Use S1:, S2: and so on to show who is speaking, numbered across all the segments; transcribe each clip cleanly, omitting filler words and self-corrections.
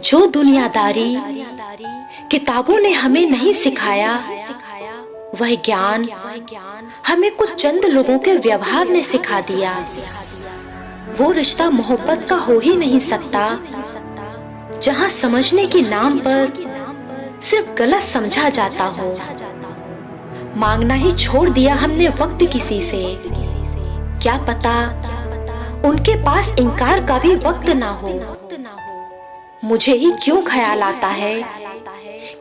S1: जो दुनियादारी किताबों ने हमें नहीं सिखाया, वह ज्ञान हमें कुछ चंद लोगों के व्यवहार ने सिखा दिया। वो रिश्ता मोहब्बत का हो ही नहीं सकता जहां समझने के नाम पर सिर्फ गलत समझा जाता हो। मांगना ही छोड़ दिया हमने वक्त किसी से, क्या पता उनके पास इनकार का भी वक्त ना हो। मुझे ही क्यों ख्याल आता है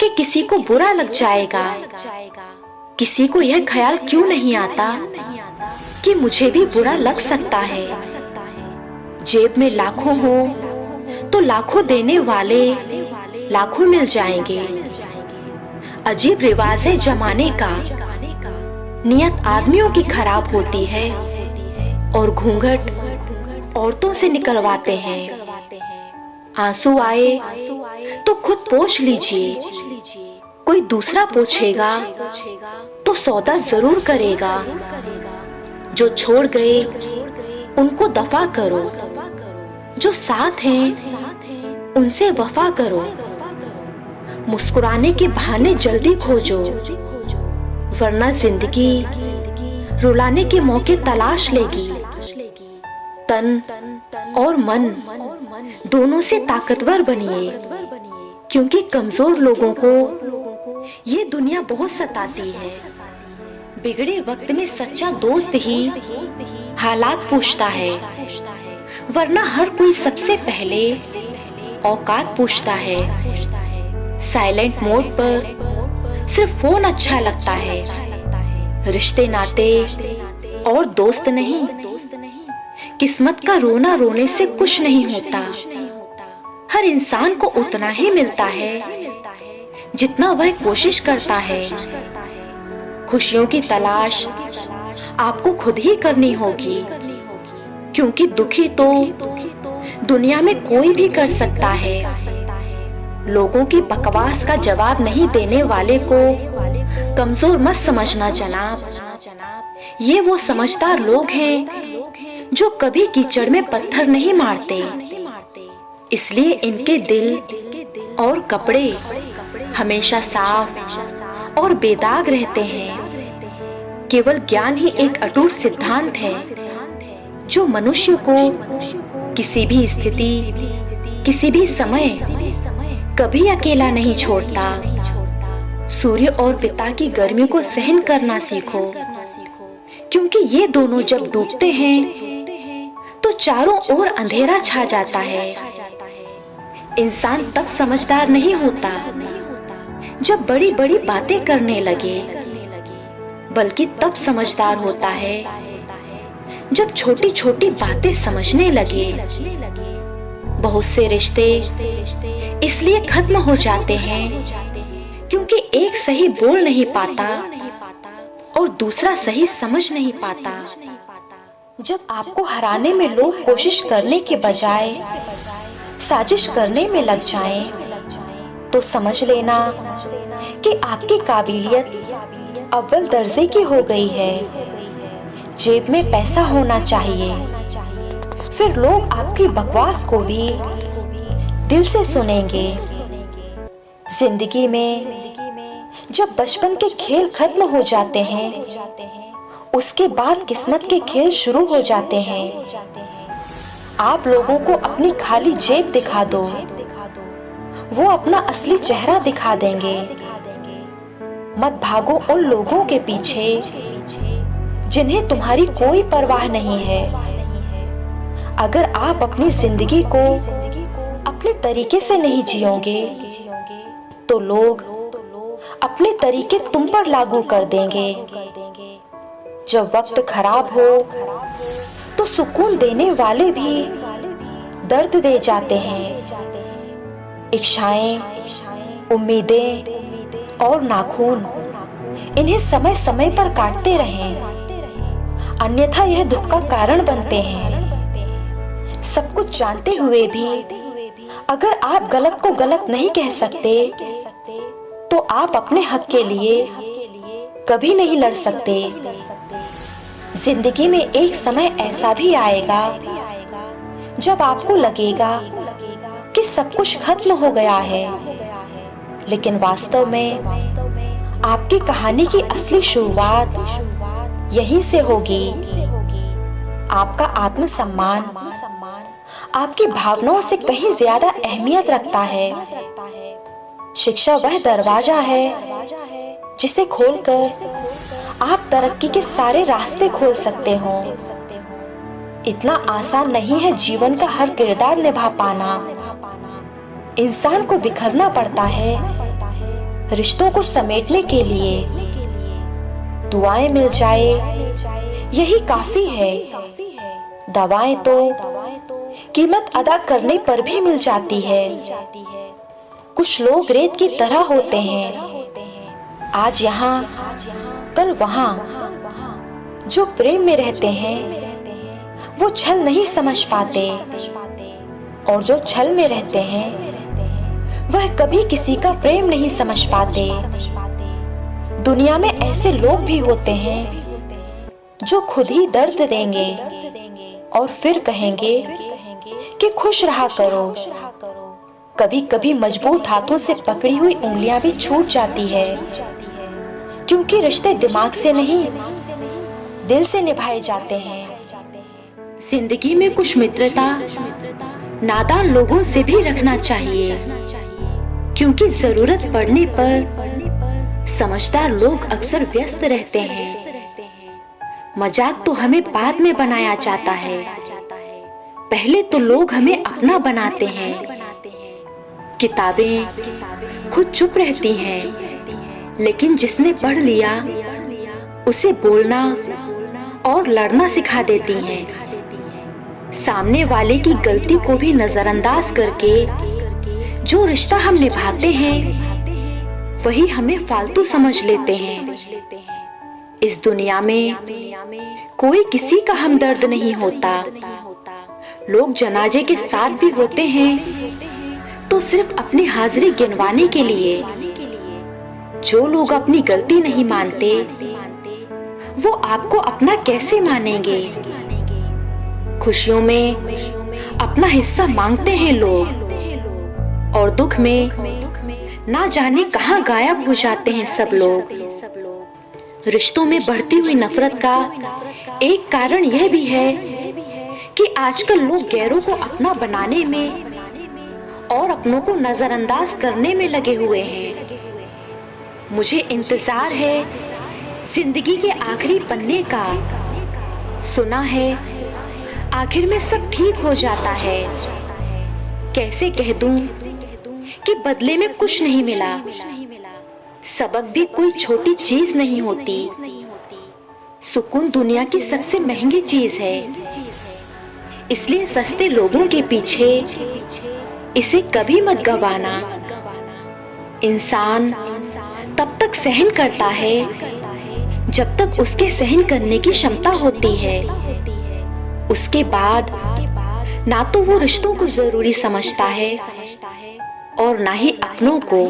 S1: कि किसी को बुरा लग जाएगा। किसी को यह ख्याल क्यों नहीं आता कि मुझे भी बुरा लग सकता है। जेब में लाखों हो तो लाखों देने वाले लाखों मिल जाएंगे। अजीब रिवाज है जमाने का, नियत आदमियों की खराब होती है और घूंघट औरतों से निकलवाते हैं। आंसू आए तो खुद पोंछ लीजिए, कोई दूसरा पोंछेगा तो सौदा जरूर करेगा। जो छोड़ गए उनको दफा करो, जो साथ हैं उनसे वफा करो। मुस्कुराने के बहाने जल्दी खोजो, वरना जिंदगी रुलाने के मौके तलाश लेगी। तन और मन दोनों से ताकतवर बनिए, क्योंकि कमजोर लोगों को ये दुनिया बहुत सताती है। बिगड़े वक्त में सच्चा दोस्त ही हालात पूछता है, वरना हर कोई सबसे पहले औकात पूछता है। साइलेंट मोड पर सिर्फ फोन अच्छा लगता है, रिश्ते नाते और दोस्त नहीं। किस्मत का रोना रोने से कुछ नहीं होता। हर इंसान को उतना ही मिलता है जितना वह कोशिश करता है। खुशियों की तलाश आपको खुद ही करनी होगी, क्योंकि दुखी तो दुनिया में कोई भी कर सकता है। लोगों की बकवास का जवाब नहीं देने वाले को कमजोर मत समझना जनाब। ये वो समझदार लोग हैं जो कभी कीचड़ में पत्थर नहीं मारते, इसलिए इनके दिल और कपड़े हमेशा साफ और बेदाग रहते हैं। केवल ज्ञान ही एक अटूट सिद्धांत है जो मनुष्य को किसी भी स्थिति, किसी भी समय कभी अकेला नहीं छोड़ता। सूर्य और पिता की गर्मी को सहन करना सीखो, क्योंकि ये दोनों जब डूबते हैं तो चारों ओर अंधेरा छा जाता है। इंसान तब समझदार नहीं होता जब बड़ी बड़ी बातें करने लगे, बल्कि तब समझदार होता है जब छोटी छोटी बातें समझने लगे। बहुत से रिश्ते इसलिए खत्म हो जाते हैं क्योंकि एक सही बोल नहीं पाता और दूसरा सही समझ नहीं पाता। जब आपको हराने में लोग कोशिश करने के बजाय साजिश करने में लग जाएं, तो समझ लेना कि आपकी काबिलियत अव्वल दर्जे की हो गई है। जेब में पैसा होना चाहिए, फिर लोग आपकी बकवास को भी दिल से सुनेंगे। जिंदगी में जब बचपन के खेल खत्म हो जाते हैं, उसके बाद किस्मत के खेल शुरू हो जाते हैं। आप लोगों को अपनी खाली जेब दिखा दो, वो अपना असली चेहरा दिखा देंगे। मत भागो उन लोगों के पीछे जिन्हें तुम्हारी कोई परवाह नहीं है। अगर आप अपनी जिंदगी को अपने तरीके से नहीं जियोगे, तो लोग अपने तरीके तुम पर लागू कर देंगे। जब वक्त खराब हो तो सुकून देने वाले भी दर्द दे जाते हैं। इच्छाएं, उम्मीदें और नाखून, इन्हें समय समय पर काटते रहें, अन्यथा यह दुख का कारण बनते हैं। सब कुछ जानते हुए भी अगर आप गलत को गलत नहीं कह सकते, तो आप अपने हक के लिए कभी नहीं लड़ सकते। जिंदगी में एक समय ऐसा भी आएगा जब आपको लगेगा कि सब कुछ खत्म हो गया है, लेकिन वास्तव में आपकी कहानी की असली शुरुआत यहीं से होगी। आपका आत्मसम्मान आपकी भावनाओं से कहीं ज्यादा अहमियत रखता है। शिक्षा वह दरवाजा है जिसे खोलकर आप तरक्की के सारे रास्ते खोल सकते हो। इतना आसान नहीं है जीवन का हर किरदार निभा पाना। इंसान को बिखरना पड़ता है रिश्तों को समेटने के लिए। दुआएं मिल जाए यही काफी है। दवाएं तो कीमत अदा करने पर भी मिल जाती है। कुछ लोग रेत की तरह होते हैं, आज यहाँ कल वहाँ। जो प्रेम में रहते हैं वो छल नहीं समझ पाते, और जो छल में रहते हैं वह कभी किसी का प्रेम नहीं समझ पाते। दुनिया में ऐसे लोग भी होते हैं जो खुद ही दर्द देंगे और फिर कहेंगे कि खुश रहा करो। कभी कभी मजबूत हाथों से पकड़ी हुई उंगलियां भी छूट जाती है, क्योंकि रिश्ते दिमाग से नहीं दिल से निभाए जाते हैं। जिंदगी में कुछ मित्रता नादान लोगों से भी रखना चाहिए, क्योंकि जरूरत पड़ने पर समझदार लोग अक्सर व्यस्त रहते हैं। मजाक तो हमें बाद में बनाया जाता है, पहले तो लोग हमें अपना बनाते हैं। किताबें खुद चुप रहती हैं, लेकिन जिसने पढ़ लिया उसे बोलना और लड़ना सिखा देती हैं। सामने वाले की गलती को भी नजरअंदाज करके जो रिश्ता हम निभाते हैं वही हमें फालतू समझ लेते हैं। इस दुनिया में कोई किसी का हमदर्द नहीं होता। लोग जनाजे के साथ भी होते हैं तो सिर्फ अपनी हाजिरी गिनवाने के लिए। जो लोग अपनी गलती नहीं मानते वो आपको अपना कैसे मानेंगे। खुशियों में अपना हिस्सा मांगते हैं लोग, और दुख में ना जाने कहां गायब हो जाते हैं सब लोग। रिश्तों में बढ़ती हुई नफरत का एक कारण यह भी है कि आजकल लोग गैरों को अपना बनाने में और अपनों को नजरअंदाज करने में लगे हुए हैं। मुझे इंतजार है जिंदगी के आखिरी पन्ने का। सुना है आखिर में सब ठीक हो जाता है। कैसे कह दूं कि बदले में कुछ नहीं मिला। सबक भी कोई छोटी चीज नहीं होती। सुकून दुनिया की सबसे महंगी चीज है, इसलिए सस्ते लोगों के पीछे इसे कभी मत गवाना। इंसान तब तक सहन करता है जब तक उसके सहन करने की क्षमता होती है। उसके बाद ना तो वो रिश्तों को जरूरी समझता है और ना ही अपनों को।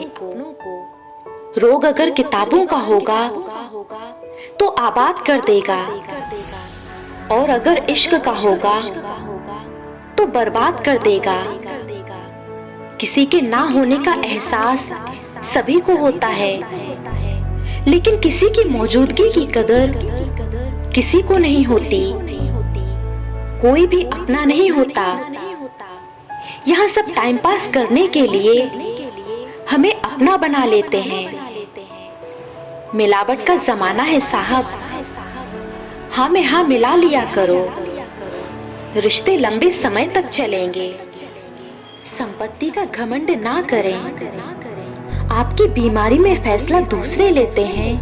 S1: रोग अगर किताबों का होगा तो आबाद कर देगा, और अगर इश्क का होगा तो बर्बाद कर देगा। किसी के ना होने का एहसास सभी को होता है, लेकिन किसी की मौजूदगी की कदर किसी को नहीं होती। कोई भी अपना नहीं होता। यहाँ सब टाइम पास करने के लिए हमें अपना बना लेते हैं। मिलावट का जमाना है साहब, हाँ में हाँ मिला लिया करो। रिश्ते लंबे समय तक चलेंगे। संपत्ति का घमंड ना करें। आपकी बीमारी में फैसला दूसरे लेते हैं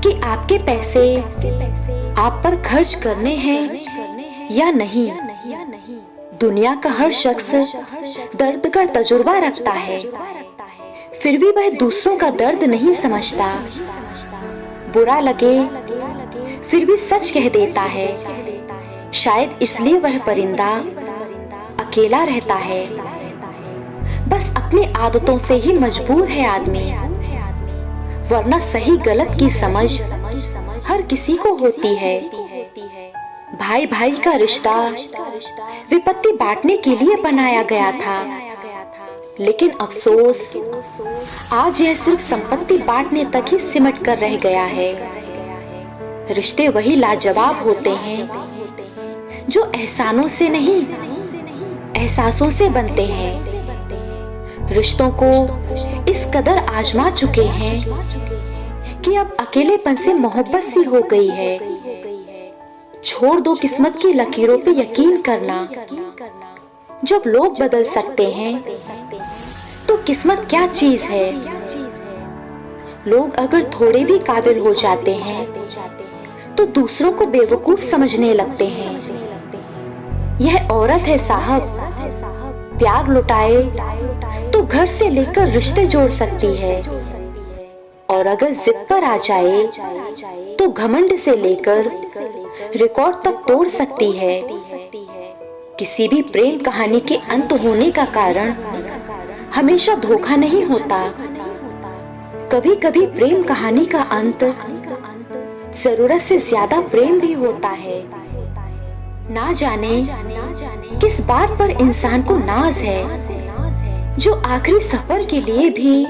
S1: कि आपके पैसे आप पर खर्च करने हैं या नहीं। दुनिया का हर शख्स दर्द का तजुर्बा रखता है, फिर भी वह दूसरों का दर्द नहीं समझता। बुरा लगे फिर भी सच कह देता है। शायद इसलिए वह परिंदा अकेला रहता है। बस अपनी आदतों से ही मजबूर है आदमी, वरना सही गलत की समझ हर किसी को होती है। भाई भाई का रिश्ता विपत्ति बांटने के लिए बनाया गया था, लेकिन अफसोस आज यह सिर्फ संपत्ति बांटने तक ही सिमट कर रह गया है। रिश्ते वही लाजवाब होते हैं जो एहसानों से नहीं, एहसासों से बनते हैं। रिश्तों को इस कदर आजमा चुके हैं कि अब अकेलेपन से मोहब्बत सी हो गई है। छोड़ दो किस्मत की लकीरों पे यकीन करना। जब लोग बदल सकते हैं तो किस्मत क्या चीज है। लोग अगर थोड़े भी काबिल हो जाते हैं तो दूसरों को बेवकूफ समझने लगते हैं। यह औरत है साहब, प्यार लुटाए तो घर से लेकर रिश्ते जोड़ सकती है, और अगर जिद पर आ जाए तो घमंड से लेकर रिकॉर्ड तक तोड़ सकती है। किसी भी प्रेम कहानी के अंत होने का कारण हमेशा धोखा नहीं होता। कभी कभी प्रेम कहानी का अंत जरूरत से ज्यादा प्रेम भी होता है। ना जाने किस बात पर इंसान को नाज है, जो आखिरी सफर के लिए भी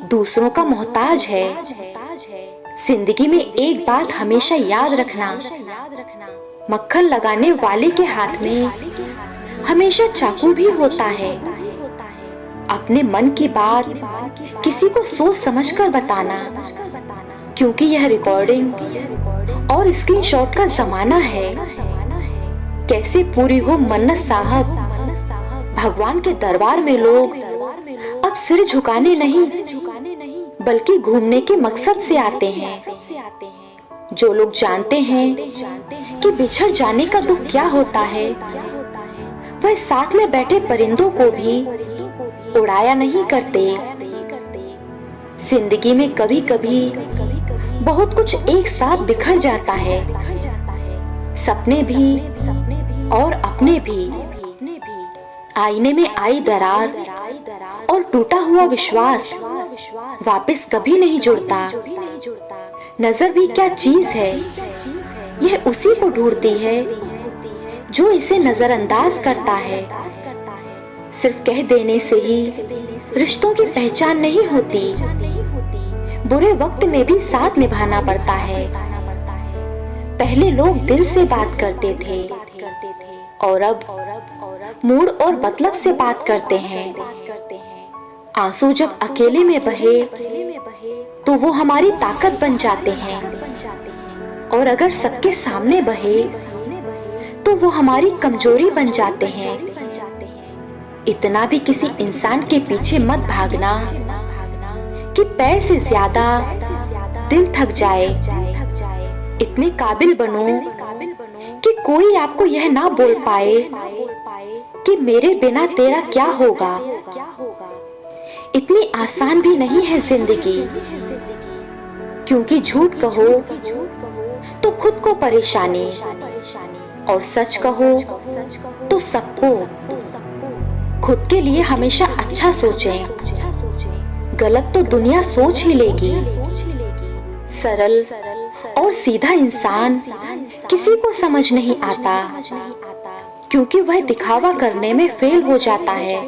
S1: दूसरों का मोहताज है। जिंदगी में एक बात हमेशा याद रखना, मक्खन लगाने वाले के हाथ में हमेशा चाकू भी होता है। अपने मन की बात किसी को सोच समझकर बताना, क्योंकि यह रिकॉर्डिंग और स्क्रीनशॉट का जमाना है। कैसे पूरी हो मन्नत साहब, भगवान के दरबार में लोग अब सिर झुकाने नहीं बल्कि घूमने के मकसद से आते हैं। जो लोग जानते हैं कि बिछड़ जाने का दुख क्या होता है, वह साथ में बैठे परिंदों को भी उड़ाया नहीं करते। जिंदगी में कभी कभी बहुत कुछ एक साथ बिखर जाता है, सपने भी और अपने भी। आईने में आई दरार और टूटा हुआ विश्वास वापस कभी नहीं जुड़ता। नजर भी क्या चीज है, यह उसी को ढूंढती है जो इसे नजरअंदाज करता है। सिर्फ कह देने से ही रिश्तों की पहचान नहीं होती, बुरे वक्त में भी साथ निभाना पड़ता है। पहले लोग दिल से बात करते थे और अब मूड और मतलब से बात करते हैं। आंसू जब अकेले में बहे तो वो हमारी ताकत बन जाते हैं, और अगर सबके सामने बहे तो वो हमारी कमजोरी बन जाते हैं। इतना भी किसी इंसान के पीछे मत भागना कि पैर से ज्यादा दिल थक जाए। इतने काबिल बनो कि कोई आपको यह ना बोल पाए कि मेरे बिना तेरा क्या होगा। इतनी आसान भी नहीं है जिंदगी, क्योंकि झूठ कहो तो खुद को परेशानी, और सच कहो तो सबको। खुद के लिए हमेशा अच्छा सोचें, गलत तो दुनिया सोच ही लेगी। सरल और सीधा इंसान किसी को समझ नहीं आता, क्योंकि वह दिखावा करने में फेल हो जाता है।